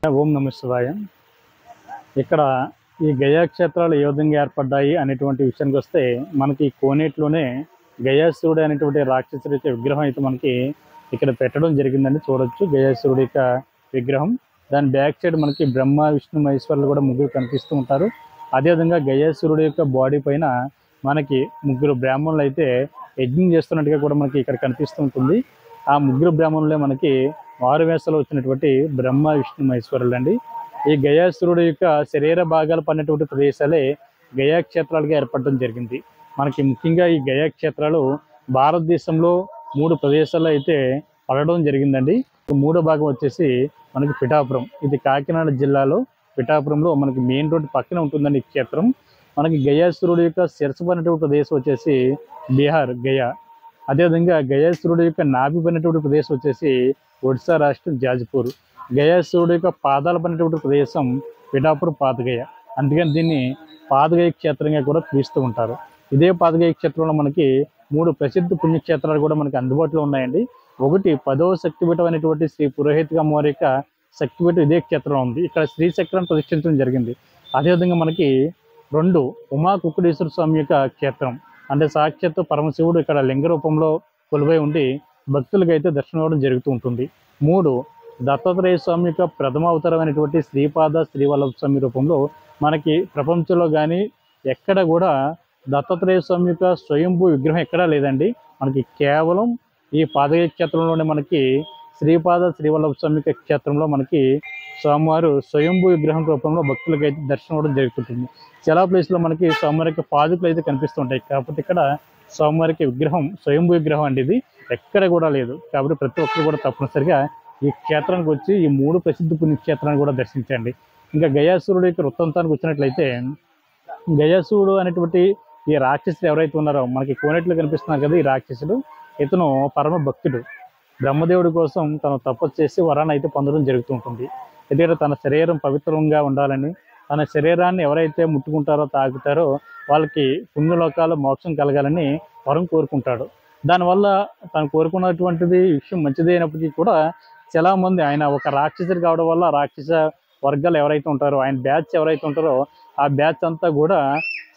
ఓం నమ శివాయ. ఇక్కడ ఈ గయా క్షేత్రాలు ఏ విధంగా ఏర్పడ్డాయి అనేటువంటి విషయానికి వస్తే, మనకి కోనేటిలోనే గయాసురుడు అనేటువంటి రాక్షసుడి యొక్క విగ్రహం అయితే మనకి ఇక్కడ పెట్టడం జరిగిందని చూడొచ్చు. గయాసురుడి యొక్క విగ్రహం, దాని బ్యాక్ సైడ్ మనకి బ్రహ్మ విష్ణు మహేశ్వరులు కూడా ముగ్గురు కనిపిస్తూ ఉంటారు. అదేవిధంగా గయాసురుడి యొక్క బాడీ పైన మనకి ముగ్గురు బ్రాహ్మణులు అయితే యజ్ఞం చేస్తున్నట్టుగా కూడా మనకి ఇక్కడ కనిపిస్తూ ఉంటుంది. ఆ ముగ్గురు బ్రాహ్మణులే మనకి మారువేషలో వచ్చినటువంటి బ్రహ్మ విష్ణు మహేశ్వరులు అండి. ఈ గయాసురుడు యొక్క శరీర భాగాలు పడినటువంటి ప్రదేశాలే గయా క్షేత్రాలుగా ఏర్పడడం జరిగింది. మనకి ముఖ్యంగా ఈ గయా క్షేత్రాలు భారతదేశంలో 3 ప్రదేశాల్లో అయితే పడడం జరిగిందండి. మూడో భాగం వచ్చేసి మనకి పిఠాపురం, ఇది కాకినాడ జిల్లాలో పిఠాపురంలో మనకి మెయిన్ రోడ్ పక్కన ఉంటుందండి ఈ క్షేత్రం. మనకి గయాసురుడు యొక్క శిరస్సు పడినటువంటి ప్రదేశం వచ్చేసి బీహార్ గయా. అదేవిధంగా గయాసురుడు యొక్క నాభి పడినటువంటి ప్రదేశం వచ్చేసి ఒడిశా రాష్ట్రం జాజ్పూర్. గయాసురుడు యొక్క పాదాలు పడినటువంటి ప్రదేశం పిఠాపురం పాతగయ. అందుకని దీన్ని పాతగయ క్షేత్రంగా కూడా పిలుస్తూ ఉంటారు. ఇదే పాతగయ క్షేత్రంలో మనకి 3 ప్రసిద్ధ పుణ్యక్షేత్రాలు కూడా మనకి అందుబాటులో ఉన్నాయండి. ఒకటి 10వ శక్తిపీఠం అనేటువంటి శ్రీ పురోహిత అమ్మవారి యొక్క శక్తిపీఠం ఇదే క్షేత్రంలో ఉంది. ఇక్కడ శ్రీచక్రాన్ని ప్రతిష్ఠించడం జరిగింది. అదేవిధంగా మనకి 2 ఉమా కుక్కుడేశ్వర స్వామి యొక్క క్షేత్రం, అంటే సాక్షాత్తు పరమశివుడు ఇక్కడ లింగ రూపంలో కొలువై ఉండి భక్తులకు అయితే దర్శనం ఇవ్వడం జరుగుతూ ఉంటుంది. 3 దత్తాత్రేయ స్వామి యొక్క ప్రథమ అవతారమైనటువంటి శ్రీపాద శ్రీవల్లభ స్వామి రూపంలో మనకి ప్రపంచంలో కానీ ఎక్కడ కూడా దత్తాత్రేయ స్వామి యొక్క స్వయంభూ విగ్రహం ఎక్కడా లేదండి. మనకి కేవలం ఈ పాదగయ క్షేత్రంలోనే మనకి శ్రీపాద శ్రీవల్లభ స్వామి యొక్క క్షేత్రంలో మనకి స్వామివారు స్వయంభూ విగ్రహం రూపంలో భక్తులకు అయితే దర్శనం ఇవ్వడం జరుగుతుంటుంది. చాలా ప్లేస్లో మనకి స్వామివారి యొక్క పాదుకలు అయితే కనిపిస్తుంటాయి. కాకపోతే ఇక్కడ స్వామివారికి విగ్రహం స్వయంభూ విగ్రహం అండి, ఇది ఎక్కడ కూడా లేదు. కాబట్టి ప్రతి ఒక్కరు కూడా తప్పనిసరిగా ఈ క్షేత్రానికి వచ్చి ఈ 3 ప్రసిద్ధ పుణ్యక్షేత్రాన్ని కూడా దర్శించండి. ఇంకా గయాసురుడు యొక్క వృత్తాంతానికి వచ్చినట్లయితే, గయాసురుడు అనేటువంటి ఈ రాక్షసుడు ఎవరైతే ఉన్నారో మనకి కోనేట్లో కనిపిస్తున్నారు కదా, ఈ రాక్షసుడు ఇతను పరమ భక్తుడు. బ్రహ్మదేవుడి కోసం తను తపస్సు చేసి వరాన్ని అయితే పొందడం జరుగుతూ ఉంటుంది. ఎందుకంటే తన శరీరం పవిత్రంగా ఉండాలని, తన శరీరాన్ని ఎవరైతే ముట్టుకుంటారో తాకుతారో వాళ్ళకి పుణ్యలోకాలు మోక్షం కలగాలని వరం కోరుకుంటాడు. దానివల్ల తను కోరుకున్నటువంటిది విషయం మంచిదే అయినప్పటికీ కూడా చాలామంది ఆయన ఒక రాక్షసుడు కావడం వల్ల రాక్షస వర్గాలు ఎవరైతే ఉంటారో, ఆయన బ్యాచ్ ఎవరైతే ఉంటారో ఆ బ్యాచ్ అంతా కూడా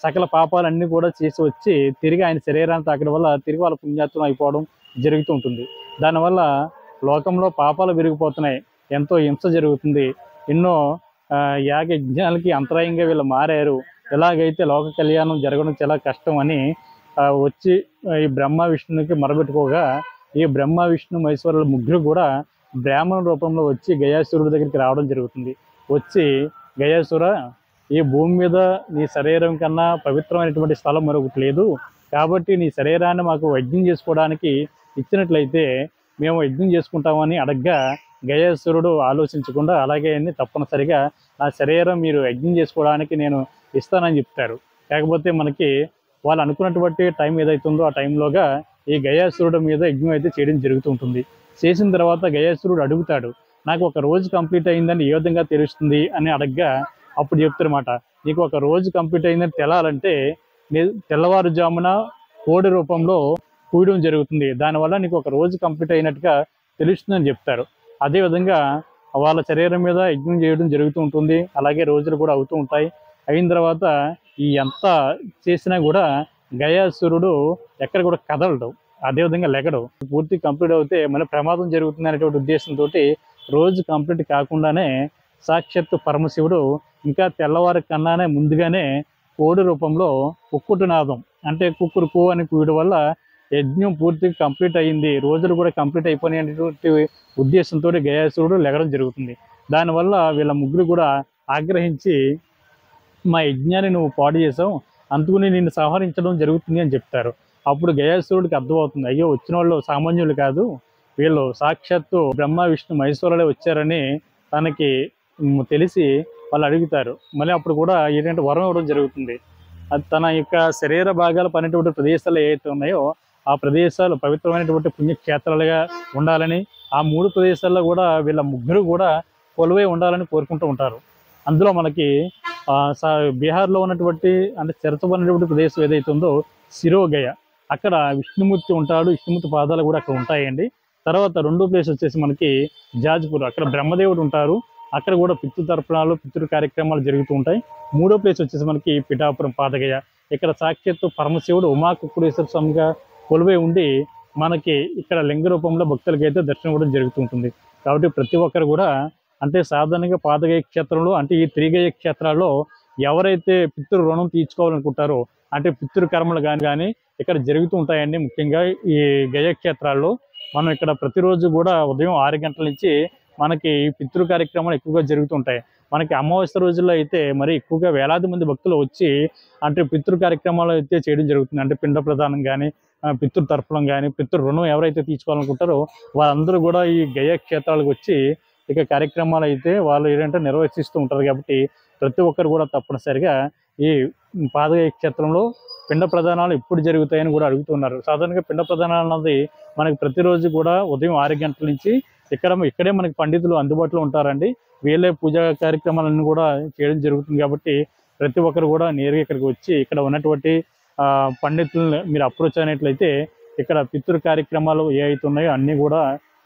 సకల పాపాలన్నీ కూడా చేసి వచ్చి తిరిగి ఆయన శరీరాన్ని తాకడం వల్ల తిరిగి వాళ్ళ పుణ్యాత్వం అయిపోవడం జరుగుతూ ఉంటుంది. దానివల్ల లోకంలో పాపాలు పెరిగిపోతున్నాయి, ఎంతో హింస జరుగుతుంది, ఎన్నో యాగయజ్ఞాలకి అంతరాయంగా వీళ్ళు మారారు. ఎలాగైతే లోక కళ్యాణం జరగడం చాలా కష్టం అని వచ్చి ఈ బ్రహ్మ విష్ణునికి మొరబెట్టుకోగా, ఈ బ్రహ్మ విష్ణు మహేశ్వరుల ముగ్గురు కూడా బ్రాహ్మణ రూపంలో వచ్చి గయాసురుడి దగ్గరికి రావడం జరుగుతుంది. వచ్చి గయాసుర, ఈ భూమి మీద నీ శరీరం కన్నా పవిత్రమైనటువంటి స్థలం మరొకటి లేదు, కాబట్టి నీ శరీరాన్ని మాకు యజ్ఞం చేసుకోవడానికి ఇచ్చినట్లయితే మేము యజ్ఞం చేసుకుంటామని అడగ్గా, గయాసురుడు ఆలోచించకుండా అలాగే తప్పనిసరిగా నా శరీరం మీరు యజ్ఞం చేసుకోవడానికి నేను ఇస్తానని చెప్తారు. కాకపోతే మనకి వాళ్ళు అనుకున్నటువంటి టైం ఏదైతుందో ఆ టైంలోగా ఈ గయాసురుడు మీద యజ్ఞం అయితే చేయడం జరుగుతూ ఉంటుంది. చేసిన తర్వాత గయాసురుడు అడుగుతాడు, నాకు ఒక రోజు కంప్లీట్ అయిందని ఏ విధంగా తెలుస్తుంది అని అడగ్గా, అప్పుడు చెప్తారన్నమాట, నీకు ఒక రోజు కంప్లీట్ అయిందని తెలాలంటే తెల్లవారుజామున కోడి రూపంలో కూయడం జరుగుతుంది, దానివల్ల నీకు ఒక రోజు కంప్లీట్ అయినట్టుగా తెలుస్తుందని చెప్తారు. అదేవిధంగా వాళ్ళ శరీరం మీద యజ్ఞం చేయడం జరుగుతూ ఉంటుంది. అలాగే రోజులు కూడా అవుతూ ఉంటాయి. అయిన తర్వాత ఈ ఎంత చేసినా కూడా గయాసురుడు ఎక్కడ కూడా కదలడు, అదేవిధంగా లెగడు. పూర్తి కంప్లీట్ అవుతే మళ్ళీ ప్రమాదం జరుగుతుంది అనేటువంటి ఉద్దేశంతో రోజు కంప్లీట్ కాకుండానే సాక్షాత్తు పరమశివుడు ఇంకా తెల్లవారి కన్నానే ముందుగానే కోడి రూపంలో కుక్కుటునాదం, అంటే కుక్కురు కో అని కూయడం వల్ల యజ్ఞం పూర్తిగా కంప్లీట్ అయ్యింది, రోజులు కూడా కంప్లీట్ అయిపోయినాయి అనేటువంటి ఉద్దేశంతో గయాసురుడు లెగడం జరుగుతుంది. దానివల్ల వీళ్ళ ముగ్గురు కూడా ఆగ్రహించి, మా యజ్ఞాన్ని నువ్వు పాడు చేసావు, అందుకుని నిన్ను సంహరించడం జరుగుతుంది అని చెప్తారు. అప్పుడు గయాసురుడికి అర్థమవుతుంది, అయ్యో వచ్చిన వాళ్ళు సామాన్యులు కాదు, వీళ్ళు సాక్షాత్తు బ్రహ్మ విష్ణు మహేశ్వరులే వచ్చారని తనకి తెలిసి వాళ్ళు అడుగుతారు. మళ్ళీ అప్పుడు కూడా ఏంటంటే వరం ఇవ్వడం జరుగుతుంది. అది తన యొక్క శరీర భాగాలు పడినటువంటి ప్రదేశాలు ఏవైతే ఉన్నాయో ఆ ప్రదేశాలు పవిత్రమైనటువంటి పుణ్యక్షేత్రాలుగా ఉండాలని, ఆ 3 ప్రదేశాల్లో కూడా వీళ్ళ ముగ్గురు కూడా కొలువై ఉండాలని కోరుకుంటూ ఉంటారు. అందులో మనకి బీహార్లో ఉన్నటువంటి అంటే చెరచబడినటువంటి ప్రదేశం ఏదైతే ఉందో శిరోగయ, అక్కడ విష్ణుమూర్తి ఉంటాడు, విష్ణుమూర్తి పాదాలు కూడా అక్కడ ఉంటాయండి. తర్వాత 2వ ప్లేస్ వచ్చేసి మనకి జాజ్పూర్, అక్కడ బ్రహ్మదేవుడు ఉంటారు. అక్కడ కూడా పితృతర్పణాలు పితృ కార్యక్రమాలు జరుగుతూ ఉంటాయి. మూడో ప్లేస్ వచ్చేసి మనకి పిఠాపురం పాదగయ. ఇక్కడ సాక్షాత్తు పరమశివుడు ఉమాకుక్కుడేశ్వర స్వామిగా కొలువై ఉండి మనకి ఇక్కడ లింగ రూపంలో భక్తులకైతే దర్శనం కూడా జరుగుతూ ఉంటుంది. కాబట్టి ప్రతి ఒక్కరు కూడా అంటే సాధారణంగా పాదగయ క్షేత్రంలో అంటే ఈ త్రిగయ క్షేత్రాల్లో ఎవరైతే పితృ రుణం తీర్చుకోవాలనుకుంటారో అంటే పితృ కర్మలు కానీ ఇక్కడ జరుగుతూ ఉంటాయండి. ముఖ్యంగా ఈ గయ క్షేత్రాల్లో మనం ఇక్కడ ప్రతిరోజు కూడా ఉదయం 6 గంటల నుంచి మనకి పితృ కార్యక్రమాలు ఎక్కువగా జరుగుతుంటాయి. మనకి అమావాస్య రోజుల్లో అయితే మరి ఎక్కువగా వేలాది మంది భక్తులు వచ్చి అంటే పితృ కార్యక్రమాలు అయితే చేయడం జరుగుతుంది. అంటే పిండ ప్రదానం కానీ పితృ తర్పణం కానీ పితృ రుణం ఎవరైతే తీర్చుకోవాలనుకుంటారో వారందరూ కూడా ఈ గయ క్షేత్రాలకు వచ్చి ఇక కార్యక్రమాలు అయితే వాళ్ళు ఏంటంటే నిర్వహిస్తూ ఉంటారు. కాబట్టి ప్రతి ఒక్కరు కూడా తప్పనిసరిగా ఈ పాదగయ క్షేత్రంలో పిండ ప్రదానాలు ఎప్పుడు జరుగుతాయని కూడా అడుగుతున్నారు. సాధారణంగా పిండ ప్రదానాలు అన్నది మనకి ప్రతిరోజు కూడా ఉదయం 6 గంటల నుంచి ఇక్కడే మనకి పండితులు అందుబాటులో ఉంటారండి. వీళ్ళే పూజా కార్యక్రమాలన్నీ కూడా చేయడం జరుగుతుంది. కాబట్టి ప్రతి ఒక్కరు కూడా నేరుగా ఇక్కడికి వచ్చి ఇక్కడ ఉన్నటువంటి పండితులను మీరు అప్రోచ్ అయినట్లయితే ఇక్కడ పితృ కార్యక్రమాలు ఏ అయితే ఉన్నాయో అన్నీ కూడా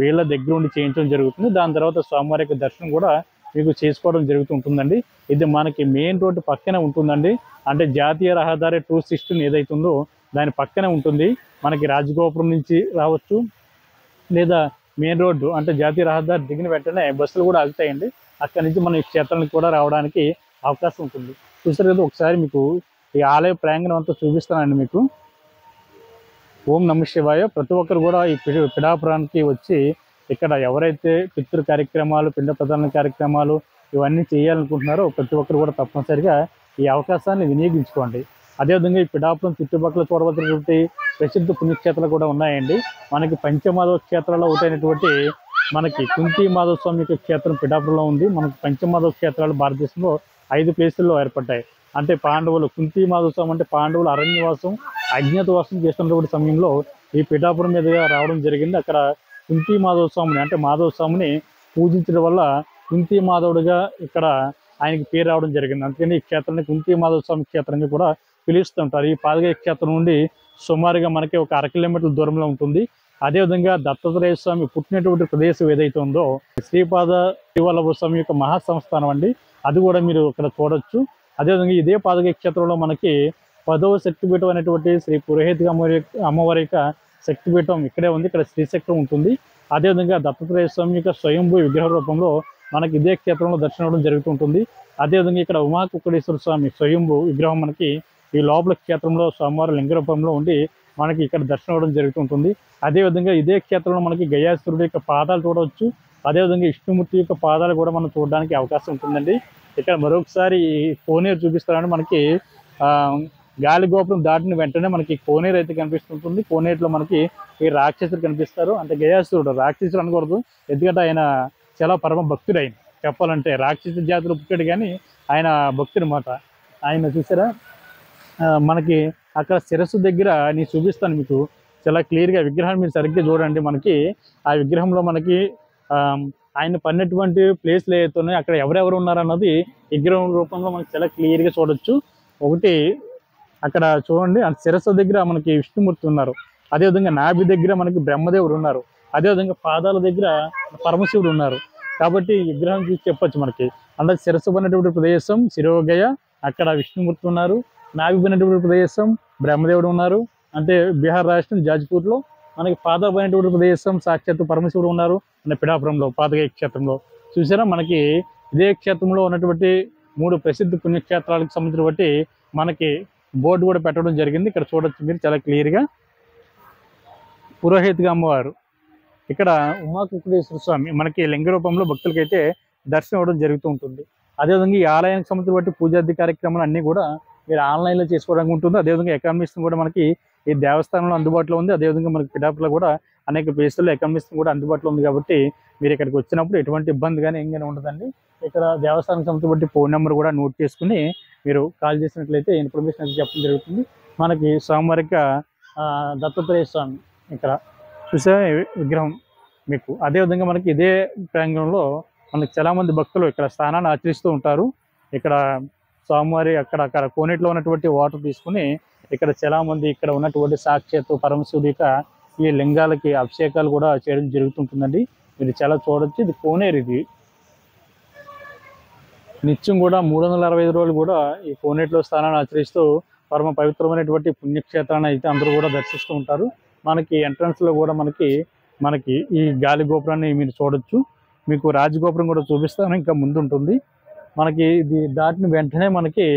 వీళ్ళ దగ్గర ఉండి చేయించడం జరుగుతుంది. దాని తర్వాత స్వామివారి యొక్క దర్శనం కూడా మీకు చేసుకోవడం జరుగుతుంటుందండి. ఇది మనకి మెయిన్ రోడ్డు పక్కనే ఉంటుందండి. అంటే జాతీయ రహదారి 216 ఏదైతే ఉందో దాని పక్కనే ఉంటుంది. మనకి రాజగోపురం నుంచి రావచ్చు, లేదా మెయిన్ రోడ్డు అంటే జాతీయ రహదారి దిగిన వెంటనే బస్సులు కూడా ఆగుతాయండి. అక్కడి నుంచి మన ఈ క్షేత్రానికి కూడా రావడానికి అవకాశం ఉంటుంది. చూసారు కదా, ఒకసారి మీకు ఈ ఆలయ ప్రాంగణం అంతా చూపిస్తానండి మీకు. ఓం నమః శివాయ. ప్రతి ఒక్కరు కూడా ఈ పిఠాపురానికి వచ్చి ఇక్కడ ఎవరైతే పితృ కార్యక్రమాలు పిండ ప్రదాన కార్యక్రమాలు ఇవన్నీ చేయాలనుకుంటున్నారో ప్రతి ఒక్కరు కూడా తప్పనిసరిగా ఈ అవకాశాన్ని వినియోగించుకోండి. అదేవిధంగా ఈ పిఠాపురం చుట్టుపక్కల చూడవలసినటువంటి ప్రసిద్ధ పుణ్యక్షేత్రాలు కూడా ఉన్నాయండి. మనకి పంచమాధవ క్షేత్రాల్లో ఒకటైనటువంటి మనకి కుంతి మాధవ స్వామి యొక్క క్షేత్రం పిఠాపురంలో ఉంది. మనకి పంచమాధవ క్షేత్రాలు భారతదేశంలో 5 ప్లేసుల్లో ఏర్పడ్డాయి. అంటే పాండవులు కుంతి మాధవ స్వామి అంటే పాండవులు అరణ్యవాసం అజ్ఞాతవాసం చేస్తున్నటువంటి సమయంలో ఈ పిఠాపురం మీదుగా రావడం జరిగింది. అక్కడ కుంతి మాధవ స్వామిని అంటే మాధవ స్వామిని పూజించడం వల్ల కుంతి మాధవుడిగా ఇక్కడ ఆయనకి పేరు రావడం జరిగింది. అందుకని ఈ క్షేత్రాన్ని కుంతి మాధవ స్వామి క్షేత్రంగా కూడా పిలుస్తుంటారు. ఈ పాదగయ క్షేత్రం నుండి సుమారుగా మనకి ఒక 1/2 కిలోమీటర్ల దూరంలో ఉంటుంది. అదేవిధంగా దత్తాత్రేయ స్వామి పుట్టినటువంటి ప్రదేశం ఏదైతే ఉందో శ్రీపాద శ్రీవల్లభ స్వామి యొక్క మహాసంస్థానం అండి, అది కూడా మీరు ఇక్కడ చూడొచ్చు. అదేవిధంగా ఇదే పాదగయ క్షేత్రంలో మనకి 10వ శక్తిపీఠం అనేటువంటి శ్రీ పురోహిత అమ్మవారి యొక్క శక్తిపీఠం ఇక్కడే ఉంది. ఇక్కడ శ్రీశక్తి ఉంటుంది. అదేవిధంగా దత్తాత్రేయ స్వామి యొక్క స్వయంభూ విగ్రహ రూపంలో మనకి ఇదే క్షేత్రంలో దర్శనం అవ్వడం జరుగుతుంటుంది. అదేవిధంగా ఇక్కడ ఉమాకుక్కుడేశ్వర స్వామి స్వయంభూ విగ్రహం మనకి ఈ లోపల క్షేత్రంలో స్వామివారి లింగ రూపంలో ఉండి మనకి ఇక్కడ దర్శనం అవ్వడం జరుగుతుంటుంది. అదేవిధంగా ఇదే క్షేత్రంలో మనకి గయాసురుడి యొక్క పాదాలు చూడవచ్చు. అదేవిధంగా విష్ణుమూర్తి యొక్క పాదాలు కూడా మనం చూడడానికి అవకాశం ఉంటుందండి. ఇక్కడ మరొకసారి కోనేరు చూపిస్తారని మనకి గాలి గోపురం దాటిన వెంటనే మనకి కోనేరు అయితే కనిపిస్తుంటుంది. కోనేరులో మనకి ఈ రాక్షసుడు కనిపిస్తారు. అంటే గయాసురుడు రాక్షసుడు అనకూడదు, ఎందుకంటే ఆయన చాలా పరమ భక్తుడు. ఆయన చెప్పాలంటే రాక్షస జాతిలో పుట్టాడు కానీ ఆయన భక్తుడు మాట. ఆయన చూసారా మనకి అక్కడ శిరస్సు దగ్గర నేను చూపిస్తాను మీకు చాలా క్లియర్గా. విగ్రహాన్ని మీరు సరిగ్గా చూడండి. మనకి ఆ విగ్రహంలో మనకి ఆయన పడినటువంటి ప్లేస్లు ఏవైతే ఉన్నాయో అక్కడ ఎవరెవరు ఉన్నారన్నది విగ్రహం రూపంలో మనకి చాలా క్లియర్గా చూడొచ్చు. ఒకటి అక్కడ చూడండి, ఆ శిరస్సు దగ్గర మనకి విష్ణుమూర్తి ఉన్నారు. అదేవిధంగా నాభి దగ్గర మనకి బ్రహ్మదేవుడు ఉన్నారు. అదేవిధంగా పాదాల దగ్గర పరమశివుడు ఉన్నారు. కాబట్టి ఈ విగ్రహం చూసి చెప్పచ్చు మనకి. అంటే శిరస్సు పడినటువంటి ప్రదేశం శిరోగయ, అక్కడ విష్ణుమూర్తి ఉన్నారు. నాభి పడినటువంటి ప్రదేశం బ్రహ్మదేవుడు ఉన్నారు. అంటే బీహార్ రాష్ట్రం జాజ్పూర్లో. మనకి పాదాలు పడినటువంటి ప్రదేశం సాక్షాత్తు పరమశివుడు ఉన్నారు అంటే పిఠాపురంలో పాదగయ క్షేత్రంలో. చూసారా, మనకి ఇదే క్షేత్రంలో ఉన్నటువంటి 3 ప్రసిద్ధ పుణ్యక్షేత్రాలకు సంబంధించిన బట్టి మనకి బోర్డు కూడా పెట్టడం జరిగింది. ఇక్కడ చూడొచ్చు మీరు చాలా క్లియర్గా. పురోహితగా అమ్మవారు ఇక్కడ ఉమాకుక్కుడేశ్వర స్వామి మనకి లింగ రూపంలో భక్తులకైతే దర్శనం అవ్వడం జరుగుతూ ఉంటుంది. అదేవిధంగా ఈ ఆలయానికి సంబంధించిన బట్టి పూజాది కార్యక్రమాలు అన్నీ కూడా మీరు ఆన్లైన్లో చేసుకోవడానికి ఉంటుంది. అదేవిధంగా ఎకానమిస్ట్ కూడా మనకి ఈ దేవస్థానంలో అందుబాటులో ఉంది. అదేవిధంగా మనకి పిఠాపురంలో కూడా అనేక ప్లేసుల్లో ఎకానమిస్ట్ కూడా అందుబాటులో ఉంది. కాబట్టి మీరు ఇక్కడికి వచ్చినప్పుడు ఎటువంటి ఇబ్బంది కానీ ఏం కానీ ఉండదండి. ఇక్కడ దేవస్థానం సంబంధించి బట్టి ఫోన్ నెంబర్ కూడా నోట్ చేసుకుని మీరు కాల్ చేసినట్లయితే ఇన్ఫర్మేషన్ అయితే చెప్పడం జరుగుతుంది. మనకి స్వామివారిక దత్తాత్రేయ స్వామి ఇక్కడ చూసే విగ్రహం మీకు. అదేవిధంగా మనకి ఇదే ప్రాంగణంలో మనకి చాలామంది భక్తులు ఇక్కడ స్నానాన్ని ఆచరిస్తూ ఉంటారు. ఇక్కడ స్వామివారి అక్కడ కోనేటిలో ఉన్నటువంటి వాటర్ తీసుకుని ఇక్కడ చాలామంది ఇక్కడ ఉన్నటువంటి సాక్షాత్తు పరమశివుడి యొక్క ఈ లింగాలకి అభిషేకాలు కూడా చేయడం జరుగుతుంటుందండి. మీరు చాలా చూడొచ్చు. ఇది కోనేరు. ఇది నిత్యం కూడా 365 రోజులు కూడా ఈ కోనేటిలో స్నానాన్ని ఆచరిస్తూ పరమ పవిత్రమైనటువంటి పుణ్యక్షేత్రాన్ని అయితే అందరూ కూడా దర్శిస్తూ ఉంటారు. మనకి ఎంట్రన్స్లో కూడా మనకి ఈ గాలి గోపురాన్ని మీరు చూడొచ్చు. మీకు రాజగోపురం కూడా చూపిస్తాను, ఇంకా ముందు ఉంటుంది. మనకి ఇది దాటిన వెంటనే మనకి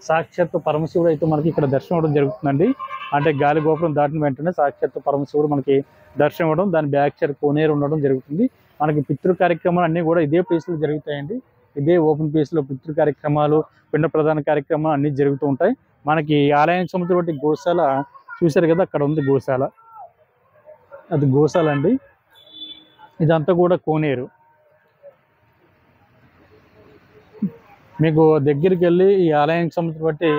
సాక్షాత్తు పరమశివుడు అయితే మనకి ఇక్కడ దర్శనం అవ్వడం జరుగుతుందండి. అంటే గాలి గోపురం దాటిన వెంటనే సాక్షాత్తు పరమశివుడు మనకి దర్శనం అవ్వడం, దాని బ్యాక్ సైడ్ కోనేరు ఉండడం జరుగుతుంది. మనకి పితృ కార్యక్రమాలు అన్నీ కూడా ఇదే ప్లేస్లో జరుగుతాయండి. ఇదే ఓపెన్ ప్లేస్లో పితృ కార్యక్రమాలు, పిండ ప్రధాన కార్యక్రమాలు అన్నీ జరుగుతూ ఉంటాయి. మనకి ఆలయానికి సంబంధించినటువంటి గోశాల చూశారు కదా, అక్కడ ఉంది గోశాల, అది గోశాల అండి. ఇదంతా కూడా కోనేరు. మీకు దగ్గరికి వెళ్ళి ఈ ఆలయానికి సంబంధించినటువంటి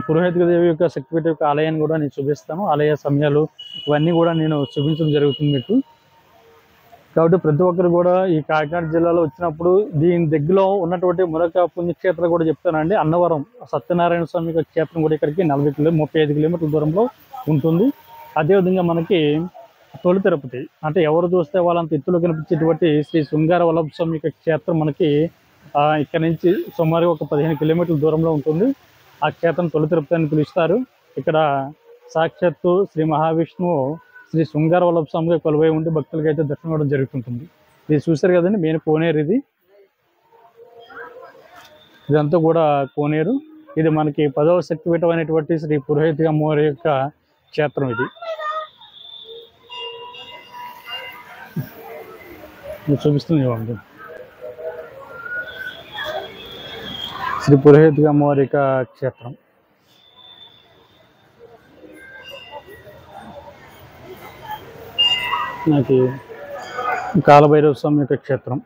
పురోహిత దేవి యొక్క శక్తిపీఠ యొక్క ఆలయాన్ని కూడా నేను చూపిస్తాను. ఆలయ సమయాలు ఇవన్నీ కూడా నేను చూపించడం జరుగుతుంది మీకు. కాబట్టి ప్రతి ఒక్కరు కూడా ఈ కాకినాడ జిల్లాలో వచ్చినప్పుడు దీని దగ్గరలో ఉన్నటువంటి మరొక పుణ్యక్షేత్రం కూడా చెప్తానండి. అన్నవరం సత్యనారాయణ స్వామి యొక్క క్షేత్రం కూడా ఇక్కడికి 35 కిలోమీటర్ల దూరంలో ఉంటుంది. అదేవిధంగా మనకి తొలి తిరుపతి, అంటే ఎవరు చూస్తే వాళ్ళంత ఎత్తులో కనిపించేటువంటి శ్రీ శృంగార వల్లభ స్వామి యొక్క క్షేత్రం మనకి ఇక్కడ నుంచి సుమారు ఒక 15 కిలోమీటర్ల దూరంలో ఉంటుంది. ఆ క్షేత్రం తొలి తిరుపతి అని పిలుస్తారు. ఇక్కడ సాక్షాత్తు శ్రీ మహావిష్ణువు శ్రీ శృంగార వల్లభ స్వామిగా కొలువై ఉండి భక్తులకి అయితే దర్శనం ఇవ్వడం జరుగుతుంటుంది. ఇది చూశారు కదండి, మెయిన్ కోనేరు ఇది. ఇదంతా కూడా కోనేరు. ఇది మనకి 10వ శక్తిపీఠం అనేటువంటి శ్రీ పురోహిత అమ్మవారి యొక్క క్షేత్రం ఇది. చూపిస్తుంది చూడండి, శ్రీ పురోహిత అమ్మవారి యొక్క క్షేత్రం. నాకు కాలభైరవ స్వామి యొక్క క్షేత్రం.